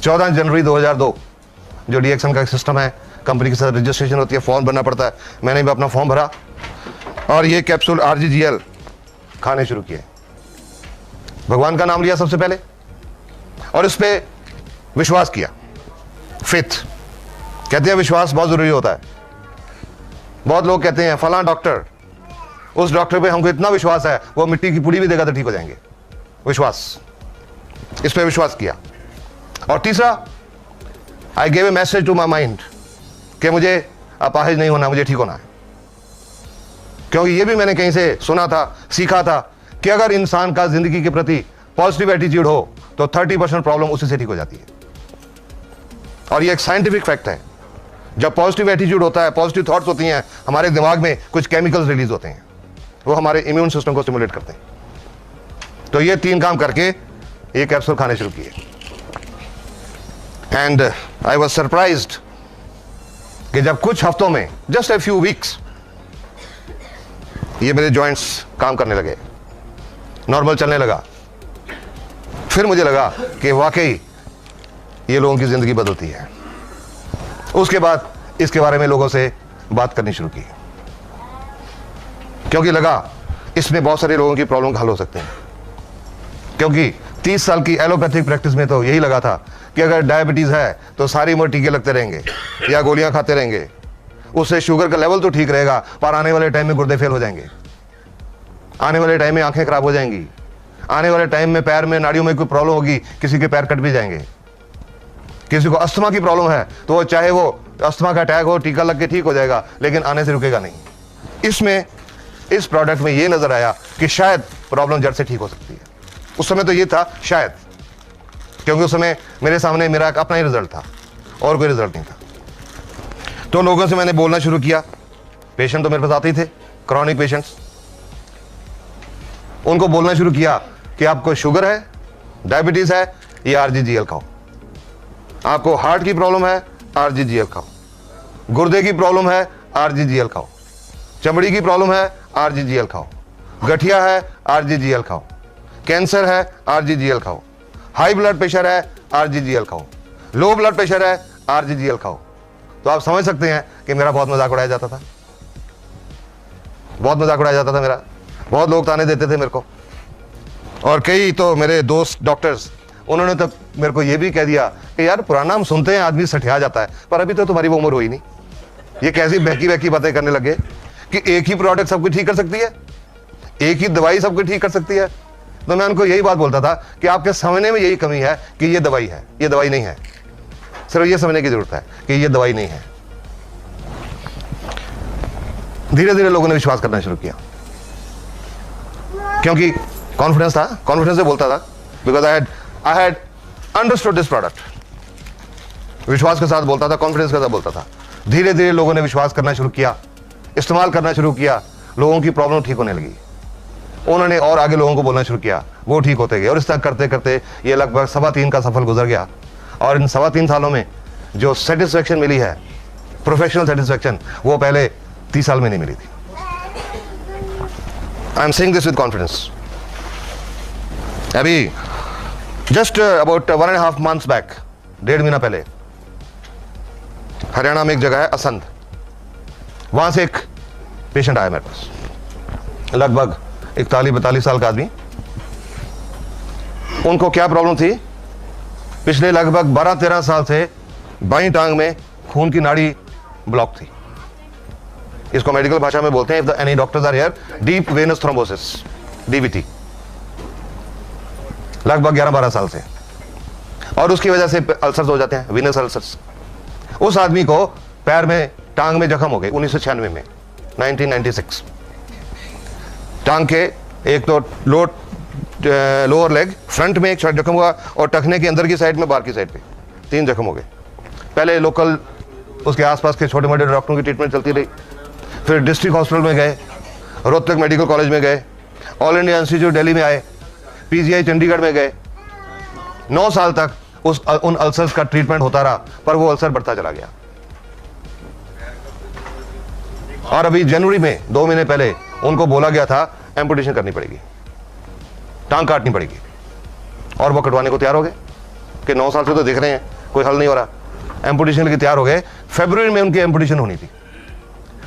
14 जनवरी 2002 जो डीएक्सन का सिस्टम है, कंपनी के साथ रजिस्ट्रेशन होती है, फॉर्म भरना पड़ता है, मैंने भी अपना फॉर्म भरा और ये कैप्सूल RGGL खाने शुरू किए। भगवान का नाम लिया सबसे पहले और इस पे विश्वास किया। फेथ कहते हैं विश्वास बहुत जरूरी होता है। बहुत लोग कहते हैं फलां डॉक्टर, उस डॉक्टर पे हमको इतना विश्वास है वो मिट्टी की पुड़ी भी देगा तो ठीक हो जाएंगे। विश्वास, इस पे विश्वास किया। और तीसरा, I gave a message to my mind कि मुझे अपाहिज नहीं होना, मुझे ठीक होना है। क्योंकि ये भी मैंने कहीं से सुना था, सीखा था कि अगर इंसान का जिंदगी के प्रति पॉजिटिव एटीट्यूड हो तो 30% प्रॉब्लम उसी से ठीक हो जाती है। और ये एक साइंटिफिक फैक्ट है। जब पॉजिटिव एटीट्यूड होता है, पॉजिटिव थॉट्स होती हैं, हमारे दिमाग में कुछ केमिकल्स रिलीज होते हैं, वो हमारे इम्यून सिस्टम को स्टिमुलेट करते हैं। तो ये 3 काम करके ये कैप्सूल खाने शुरू किए। एंड आई वॉज सरप्राइज्ड कि जब कुछ हफ्तों में, जस्ट ए फ्यू वीक्स, ये मेरे जॉइंट्स काम करने लगे, नॉर्मल चलने लगा। फिर मुझे लगा कि वाकई ये लोगों की जिंदगी बदलती है। उसके बाद इसके बारे में लोगों से बात करनी शुरू की, क्योंकि लगा इसमें बहुत सारे लोगों की प्रॉब्लम हल हो सकते हैं। क्योंकि 30 साल की एलोपैथिक प्रैक्टिस में तो यही लगा था कि अगर डायबिटीज है तो सारी उम्र टीके लगते रहेंगे या गोलियां खाते रहेंगे, उससे शुगर का लेवल तो ठीक रहेगा पर आने वाले टाइम में गुर्दे फेल हो जाएंगे, आने वाले टाइम में आंखें खराब हो जाएंगी, आने वाले टाइम में पैर में नाड़ियों में कोई प्रॉब्लम होगी, किसी के पैर कट भी जाएंगे। किसी को अस्थमा की प्रॉब्लम है तो वो चाहे वो अस्थमा का अटैक हो, टीका लग के ठीक हो जाएगा, लेकिन आने से रुकेगा नहीं। इसमें, इस प्रोडक्ट में ये नजर आया कि शायद प्रॉब्लम जड़ से ठीक हो सकती है। उस समय तो ये था शायद, क्योंकि उस समय मेरे सामने मेरा अपना ही रिजल्ट था और कोई रिजल्ट नहीं था। तो लोगों से मैंने बोलना शुरू किया। पेशेंट तो मेरे पास आते ही थे, क्रॉनिक पेशेंट्स। उनको बोलना शुरू किया कि आपको शुगर है, डायबिटीज है, ये RGGL खाओ। आपको हार्ट की प्रॉब्लम है, RGGL खाओ। गुर्दे की प्रॉब्लम है, RGGL खाओ। चमड़ी की प्रॉब्लम है, RGGL खाओ। गठिया है, RGGL खाओ। कैंसर है, RGGL खाओ। हाई ब्लड प्रेशर है, RGGL खाओ। लो ब्लड प्रेशर है, RGGL खाओ। तो आप समझ सकते हैं कि मेरा बहुत मजाक उड़ाया जाता था, बहुत मजाक उड़ाया जाता था मेरा। बहुत लोग ताने देते थे मेरे को, और कई तो मेरे दोस्त डॉक्टर्स, उन्होंने तो मेरे को ये भी कह दिया कि यार पुराना हम सुनते हैं आदमी सठिया जाता है, पर अभी तो तुम्हारी वो उम्र हुई नहीं, ये कैसी बहकी बहकी बातें करने लगे कि एक ही प्रोडक्ट सब कुछ ठीक कर सकती है, एक ही दवाई सब कुछ ठीक कर सकती है। तो मैं उनको यही बात बोलता था कि आपके समझने में यही कमी है कि ये दवाई है, ये दवाई नहीं है। सिर्फ ये समझने की जरूरत है कि ये दवाई नहीं है। धीरे धीरे लोगों ने विश्वास करना शुरू किया, क्योंकि कॉन्फिडेंस था, कॉन्फिडेंस से बोलता था, because I had understood this product. विश्वास के साथ बोलता था, कॉन्फिडेंस के साथ बोलता था। धीरे धीरे लोगों ने विश्वास करना शुरू किया, इस्तेमाल करना शुरू किया, लोगों की प्रॉब्लम ठीक होने लगी। उन्होंने और आगे लोगों को बोलना शुरू किया, वो ठीक होते गए, और इस तरह करते करते ये लगभग 3.25 का सफल गुजर गया। और इन 3.25 सालों में जो सेटिस्फेक्शन मिली है, प्रोफेशनल सेटिस्फेक्शन, वो पहले 30 साल में नहीं मिली थी। I am saying this with confidence. अभी जस्ट अबाउट 1.5 months बैक, 1.5 महीना पहले, हरियाणा में एक जगह है असंध, वहां से एक पेशेंट आया मेरे पास, लगभग 41-42 साल का आदमी। उनको क्या प्रॉब्लम थी? पिछले लगभग 12-13 साल से बाईं टांग में खून की नाड़ी ब्लॉक थी। इसको मेडिकल भाषा में बोलते हैं, if any doctors are here, deep venous thrombosis, DVT, लगभग 11-12 साल से। और उसकी वजह से अल्सर्स हो जाते हैं, वीनस अल्सर्स। उस आदमी को पैर में, टांग में जख्म हो गए 1996 में, 1996। टांग के एक तो लोअर लेग फ्रंट में एक जख्म हुआ, और टखने के अंदर की साइड में, बाहर की साइड पे 3 जख्म हो गए। पहले लोकल उसके आसपास के छोटे मोटे डॉक्टरों की ट्रीटमेंट चलती रही, फिर डिस्ट्रिक्ट हॉस्पिटल में गए, रोहतक मेडिकल कॉलेज में गए, ऑल इंडिया इंस्टीट्यूट दिल्ली में आए, PGI चंडीगढ़ में गए। 9 साल तक उन अल्सर्स का ट्रीटमेंट होता रहा, पर वो अल्सर बढ़ता चला गया। और अभी जनवरी में 2 महीने पहले उनको बोला गया था एम्पुटेशन करनी पड़ेगी, टांग काटनी पड़ेगी, और वो कटवाने को तैयार हो गए। कि 9 साल से तो देख रहे हैं कोई हल नहीं हो रहा, एम्पुटेशन के लिए तैयार हो गए। फरवरी में उनकी एम्पुटेशन होनी थी।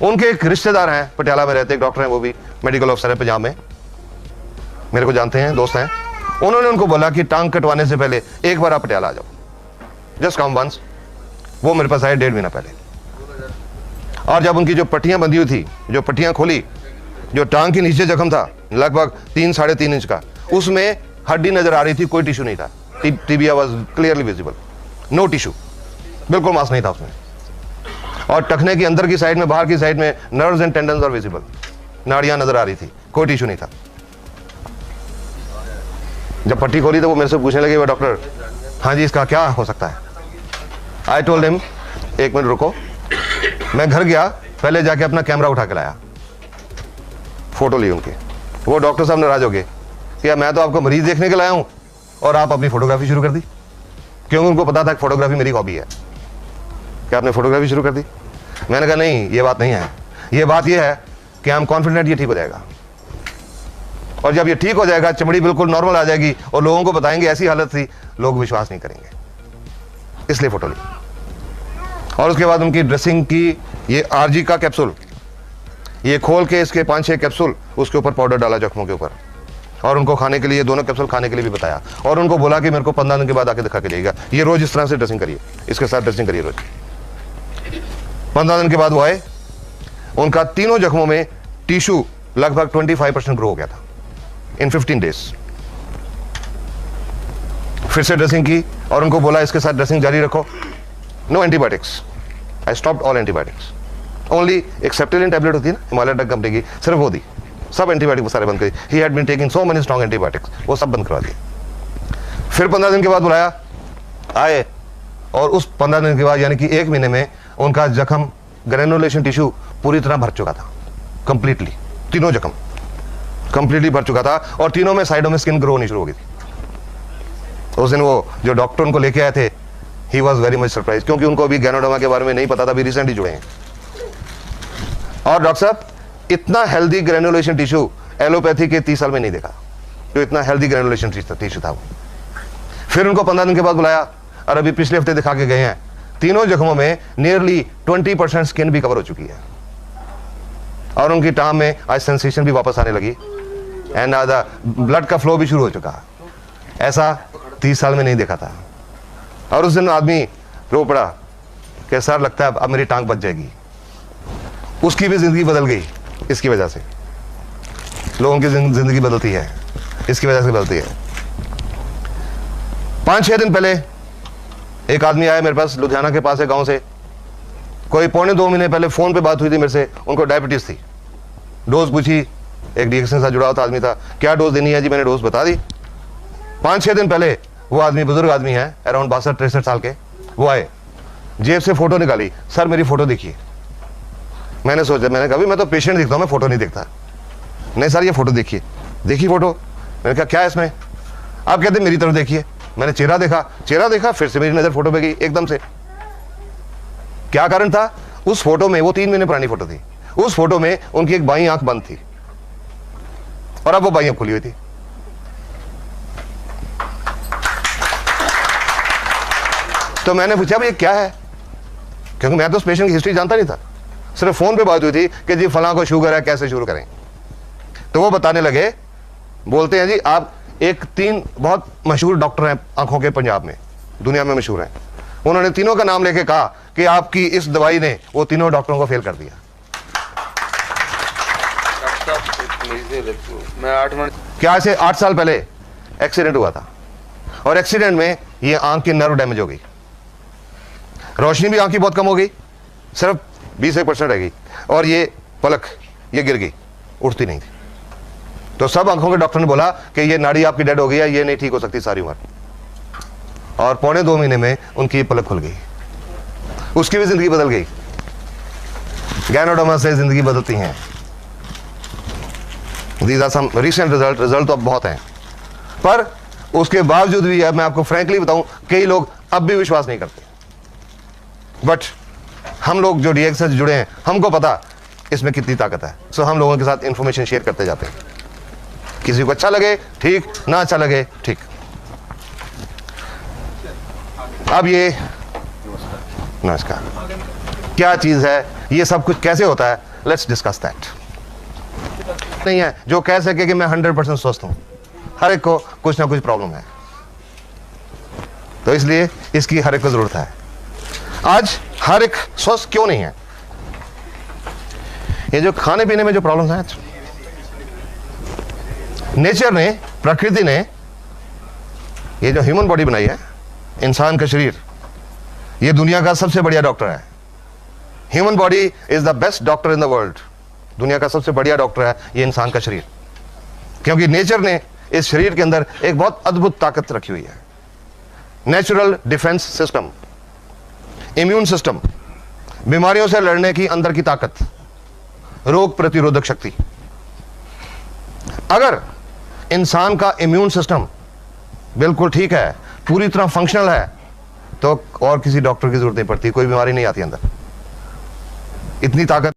उनके एक रिश्तेदार हैं, पटियाला में रहते, एक डॉक्टर हैं, वो भी मेडिकल ऑफिसर है पंजाब में, मेरे को जानते हैं, दोस्त हैं। उन्होंने उनको बोला कि टांग कटवाने से पहले एक बार आप पटियाला आ जाओ, जस्ट कम वंस। वो मेरे पास आए 1.5 महीना पहले, और जब उनकी जो पट्टियां बंधी हुई थी, जो पट्टियां खोली, जो टांग के नीचे जख्म था लगभग 3-3.5 इंच का, उसमें हड्डी नजर आ रही थी, कोई टिश्यू नहीं था। Tibia was clearly visible, no tissue, बिल्कुल मांस नहीं था उसमें। और टखने की अंदर की साइड में, बाहर की साइड में nerves and tendons are visible, नाड़ियां नजर आ रही थी, कोई टिश्यू नहीं था। जब पट्टी खोली तो वो मेरे से पूछने लगे, वो डॉक्टर, हाँ जी इसका क्या हो सकता है? आई टोल्ड हिम, 1 मिनट रुको। मैं घर गया, पहले जाके अपना कैमरा उठा के लाया, फोटो ली उनकी। वो डॉक्टर साहब नाराज हो गए कि मैं तो आपको मरीज देखने के लाया हूं और आप अपनी फोटोग्राफी शुरू कर दी, क्योंकि उनको पता था कि फोटोग्राफी मेरी हॉबी है। क्या आपने फोटोग्राफी शुरू कर दी? मैंने कहा नहीं, ये बात नहीं है, ये बात ये है कि आई एम कॉन्फिडेंट ये ठीक हो जाएगा, और जब ये ठीक हो जाएगा, चमड़ी बिल्कुल नॉर्मल आ जाएगी और लोगों को बताएंगे ऐसी हालत थी, लोग विश्वास नहीं करेंगे, इसलिए फोटो ली। और उसके बाद उनकी ड्रेसिंग की, ये आरजी का कैप्सूल, ये खोल के इसके 5-6 कैप्सूल, उसके ऊपर पाउडर डाला जख्मों के ऊपर, और उनको खाने के लिए, दोनों कैप्सूल खाने के लिए भी बताया, और उनको बोला कि मेरे को 15 दिन के बाद आके दिखा के जाइएगा, ये रोज इस तरह से ड्रेसिंग करिए, इसके साथ ड्रेसिंग करिए रोज। 15 दिन के बाद वो आए, उनका तीनों जख्मों में टिश्यू लगभग 25% ग्रो हो गया था इन 15 डेज। फिर से ड्रेसिंग की और उनको बोला इसके साथ ड्रेसिंग जारी रखो, no antibiotics, I stopped all antibiotics, only एक सेप्टेलिन टैबलेट होती है ना हिमालय ड्रग कंपनी की, सिर्फ वो दी, सब एंटीबायोटिक सारे बंद करी। He had been taking so many strong antibiotics, वो सब बंद करवा दिए। फिर 15 दिन के बाद बुलाया, आए, और उस 15 दिन के बाद यानी कि 1 महीने में उनका जख्म, ग्रेनुलेशन टिश्यू पूरी तरह भर चुका था, कंप्लीटली, तीनों जख्म कंप्लीटली भर चुका था, और तीनों में साइडों में स्किन ग्रो होनी शुरू हो गई थी। उस दिन वो जो डॉक्टर उनको लेके आए थे, he was very much surprise, क्योंकि उनको अभी गैनोडर्मा के बारे में नहीं पता था, अभी रिसेंटली जुड़े हैं। और डॉक्टर साहब, इतना हेल्दी ग्रेनुलेशन टिश्यू एलोपैथी के 30 साल में नहीं देखा, जो इतना हेल्दी ग्रेनुलेशन टिश्यू था वो। फिर उनको 15 दिन के बाद बुलाया, और अभी पिछले हफ्ते दिखा के गए हैं, तीनों जख्मों में नियरली 20% स्किन भी कवर हो चुकी है, और उनकी टांग में आज सेंसेशन भी वापस आने लगी, एंड ब्लड का फ्लो भी शुरू हो चुका। ऐसा 30 साल में नहीं देखा था। और उस दिन आदमी रो पड़ा कि सर लगता है अब मेरी टांग बच जाएगी। उसकी भी जिंदगी बदल गई इसकी वजह से। लोगों की जिंदगी बदलती है, इसकी वजह से बदलती है। 5-6 दिन पहले एक आदमी आया मेरे पास, लुधियाना के पास है, गांव से, कोई 1.25 महीने पहले फोन पे बात हुई थी मेरे से। उनको डायबिटीज थी, डोज पूछी, एक डीएक्शन से जुड़ा हुआ आदमी था, क्या डोज देनी है जी, मैंने डोज बता दी। 5-6 दिन पहले वो आदमी, बुजुर्ग आदमी है, अराउंड 62-63 साल के, वो आए, जेब से फोटो निकाली, सर मेरी फोटो देखिए। मैंने सोचा, मैंने कहा मैं तो पेशेंट दिखता हूं, मैं फोटो नहीं देखता। नहीं सर ये फोटो देखिए। देखी फोटो, मैंने कहा क्या है इसमें? आप कहते मेरी तरफ देखिए। मैंने चेहरा देखा, फिर से मेरी नजर फोटो पे गई एकदम से। क्या कारण था? उस फोटो में, वो 3 महीने पुरानी फोटो थी, उस फोटो में उनकी एक बाईं आंख बंद थी, और अब वो बाईं आंख खुली हुई थी। तो मैंने पूछा भाई क्या है, क्योंकि मैं तो उस पेशेंट की हिस्ट्री जानता नहीं था, सिर्फ फोन पे बात हुई थी कि जी फलां को शुगर है, कैसे शुरू करें। तो वो बताने लगे, बोलते हैं जी आप 3 बहुत मशहूर डॉक्टर हैं आंखों के पंजाब में, दुनिया में मशहूर हैं, उन्होंने तीनों का नाम लेके कहा कि आपकी इस दवाई ने वो तीनों डॉक्टरों को फेल कर दिया। क्या से 8 साल पहले एक्सीडेंट हुआ था, और एक्सीडेंट में ये आंख की नर्व डैमेज हो गई, रोशनी भी आंख की बहुत कम हो गई, सिर्फ 20% रह गई, और ये पलक ये गिर गई, उठती नहीं थी। तो सब आंखों के डॉक्टर ने बोला कि ये नाड़ी आपकी डेड हो गई है, ये नहीं ठीक हो सकती सारी उम्र। और 1.25 महीने में उनकी पलक खुल गई, उसकी भी जिंदगी बदल गई। गैनोडर्मा से जिंदगी बदलती हैं। These are some recent result तो अब बहुत हैं, पर उसके बावजूद भी मैं आपको फ्रैंकली बताऊं, कई लोग अब भी विश्वास नहीं करते। बट हम लोग जो डीएक्स से जुड़े हैं, हमको पता इसमें कितनी ताकत है। सो हम लोगों के साथ इंफॉर्मेशन शेयर करते जाते हैं, किसी को अच्छा लगे ठीक, ना अच्छा लगे ठीक। अब ये नमस्कार, क्या चीज है ये, सब कुछ कैसे होता है, लेट्स डिस्कस दैट। नहीं है जो कह सके कि मैं 100% स्वस्थ हूं, हर एक को कुछ ना कुछ प्रॉब्लम है, तो इसलिए इसकी हर एक को जरूरत है। आज हर एक स्वस्थ क्यों नहीं है? ये जो खाने पीने में जो प्रॉब्लम्स हैं, नेचर ने, प्रकृति ने ये जो ह्यूमन बॉडी बनाई है, इंसान का शरीर, ये दुनिया का सबसे बढ़िया डॉक्टर है। Human body is the best doctor in the world. दुनिया का सबसे बढ़िया डॉक्टर है ये इंसान का शरीर, क्योंकि नेचर ने इस शरीर के अंदर एक बहुत अद्भुत ताकत रखी हुई है। Natural defence system, immune system, बीमारियों से लड़ने की अंदर की ताकत, रोग प्रतिरोधक शक्ति। अगर इंसान का इम्यून सिस्टम बिल्कुल ठीक है, पूरी तरह फंक्शनल है, तो और किसी डॉक्टर की जरूरत नहीं पड़ती, कोई बीमारी नहीं आती अंदर, इतनी ताकत